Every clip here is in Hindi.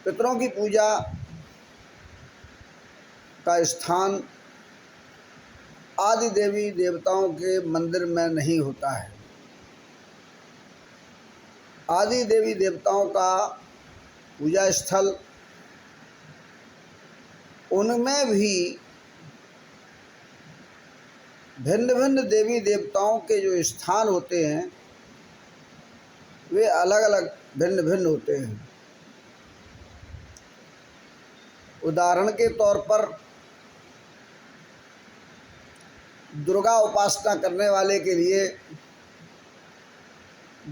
पितरों की पूजा का स्थान आदि देवी देवताओं के मंदिर में नहीं होता है। आदि देवी देवताओं का पूजा स्थल उनमें भी भिन्न भिन्न देवी देवताओं के जो स्थान होते हैं वे अलग अलग भिन्न भिन्न होते हैं। उदाहरण के तौर पर दुर्गा उपासना करने वाले के लिए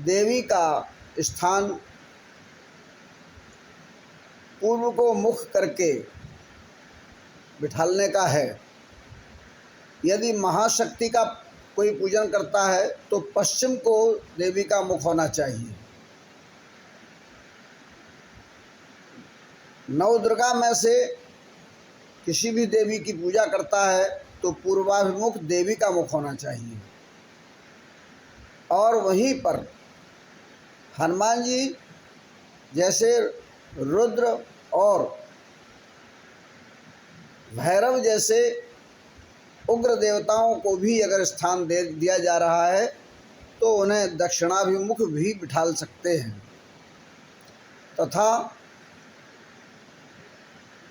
देवी का स्थान पूर्व को मुख करके बिठालने का है। यदि महाशक्ति का कोई पूजन करता है तो पश्चिम को देवी का मुख होना चाहिए। नव दुर्गा में से किसी भी देवी की पूजा करता है तो पूर्वाभिमुख देवी का मुख होना चाहिए। और वहीं पर हनुमान जी जैसे रुद्र और भैरव जैसे उग्र देवताओं को भी अगर स्थान दे दिया जा रहा है तो उन्हें दक्षिणाभिमुख भी बिठाल सकते हैं। तथा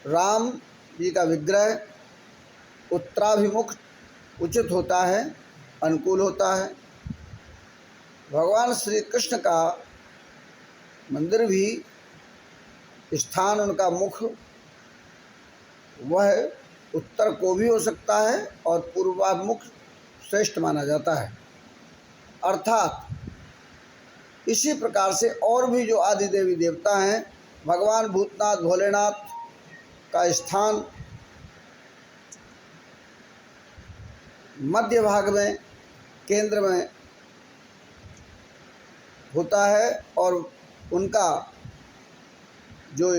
राम जी का विग्रह उत्तराभिमुख उचित होता है, अनुकूल होता है। भगवान श्री कृष्ण का मंदिर भी स्थान उनका मुख वह उत्तर को भी हो सकता है और पूर्वाभिमुख श्रेष्ठ माना जाता है। अर्थात इसी प्रकार से और भी जो आदि देवी देवता हैं, भगवान भूतनाथ भोलेनाथ का स्थान मध्य भाग में केंद्र में होता है और उनका जो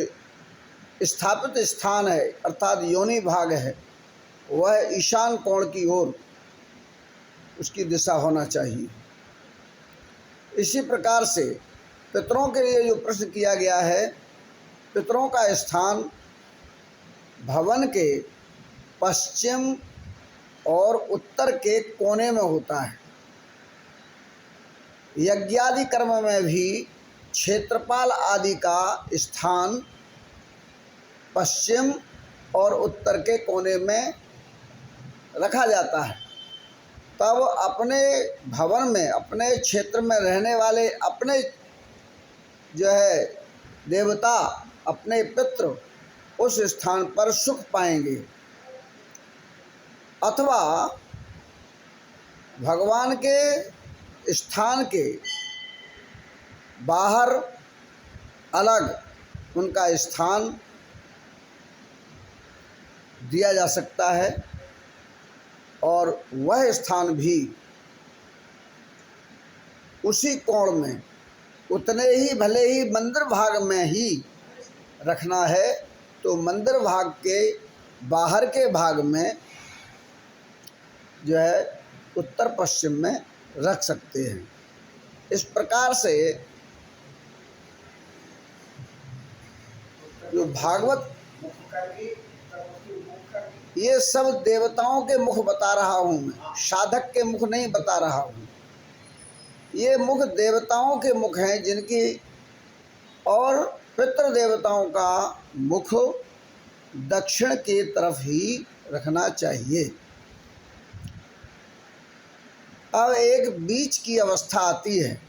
स्थापित स्थान है अर्थात योनि भाग है वह ईशान कोण की ओर उसकी दिशा होना चाहिए। इसी प्रकार से पितरों के लिए जो प्रश्न किया गया है, पितरों का स्थान भवन के पश्चिम और उत्तर के कोने में होता है। यज्ञादि कर्म में भी क्षेत्रपाल आदि का स्थान पश्चिम और उत्तर के कोने में रखा जाता है। तब अपने भवन में अपने क्षेत्र में रहने वाले अपने जो है देवता अपने पितृ उस स्थान पर सुख पाएंगे। अथवा भगवान के स्थान के बाहर अलग उनका स्थान दिया जा सकता है और वह स्थान भी उसी कोण में उतने ही भले ही मंदिर भाग में ही रखना है तो मंदिर भाग के बाहर के भाग में जो है उत्तर पश्चिम में रख सकते हैं। इस प्रकार से जो भागवत ये सब देवताओं के मुख बता रहा हूँ, मैं साधक के मुख नहीं बता रहा हूँ। ये मुख देवताओं के मुख हैं जिनकी और पितृ देवताओं का मुख दक्षिण की तरफ ही रखना चाहिए। अब एक बीच की अवस्था आती है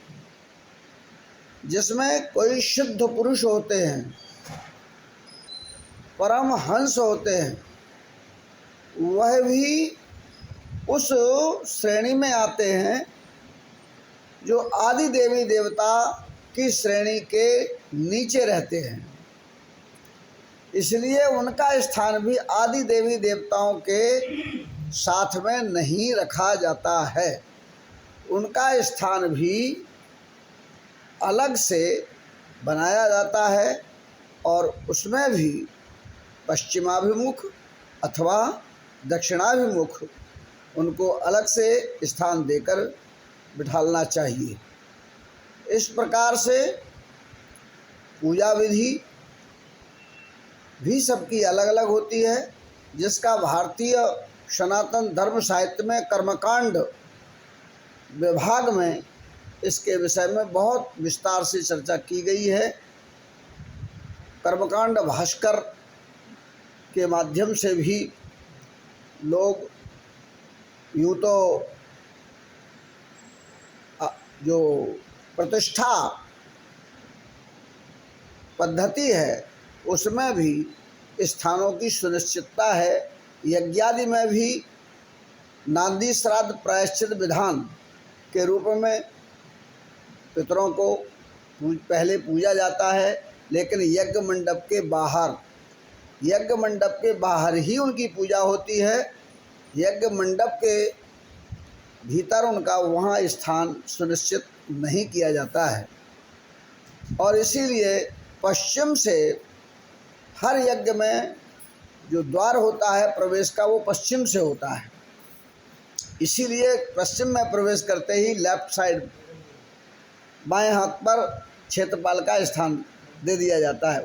जिसमें कोई शुद्ध पुरुष होते हैं, परम हंस होते हैं, वह भी उस श्रेणी में आते हैं जो आदि देवी देवता की श्रेणी के नीचे रहते हैं। इसलिए उनका स्थान भी आदि देवी देवताओं के साथ में नहीं रखा जाता है। उनका स्थान भी अलग से बनाया जाता है और उसमें भी पश्चिमाभिमुख अथवा दक्षिणाभिमुख उनको अलग से स्थान देकर बिठालना चाहिए। इस प्रकार से पूजा विधि भी सबकी अलग अलग होती है, जिसका भारतीय सनातन धर्म साहित्य में कर्मकांड विभाग में इसके विषय में बहुत विस्तार से चर्चा की गई है। कर्मकांड भास्कर के माध्यम से भी लोग यूँ तो जो प्रतिष्ठा पद्धति है उसमें भी स्थानों की सुनिश्चितता है। यज्ञादि में भी नांदी श्राद्ध प्रायश्चित विधान के रूप में पितरों को पहले पूजा जाता है, लेकिन यज्ञ मंडप के बाहर ही उनकी पूजा होती है। यज्ञ मंडप के भीतर उनका वहाँ स्थान सुनिश्चित नहीं किया जाता है, और इसीलिए पश्चिम से हर यज्ञ में जो द्वार होता है प्रवेश का, वो पश्चिम से होता है। इसीलिए पश्चिम में प्रवेश करते ही लेफ्ट साइड बाएं हाथ पर क्षेत्रपाल का स्थान दे दिया जाता है।